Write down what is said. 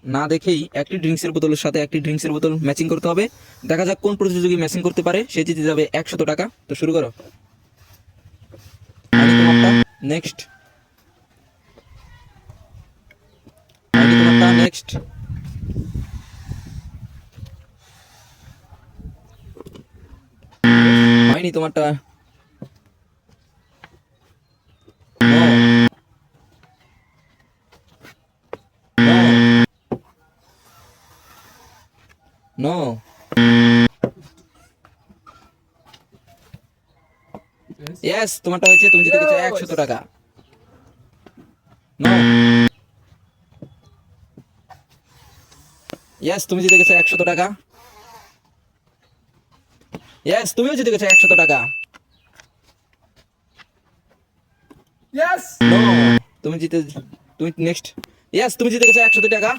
না দেখেই একটি ড্রিঙ্কসের বোতলের সাথে একটি ড্রিঙ্কসের বোতল ম্যাচিং করতে হবে। দেখা যাক কোন প্রতিযোগী ম্যাচিং করতে পারে, সে জিতে যাবে 100 টাকা। তো শুরু করো। তোমারটা নেক্সট, তোমারটা নেক্সট, হয়নি তোমারটা। নো, ইয়েস তোমারটা হয়েছে, তুমি জিতে গেছো 100 টাকা। নো, ইয়েস তুমি জিতে গেছো 100 টাকা। ইয়েস তুমিও জিতে গেছো 100 টাকা। নো, তুমি জিতে, তুমি নেক্সট। ইয়েস তুমি জিতে গেছো 100 টাকা।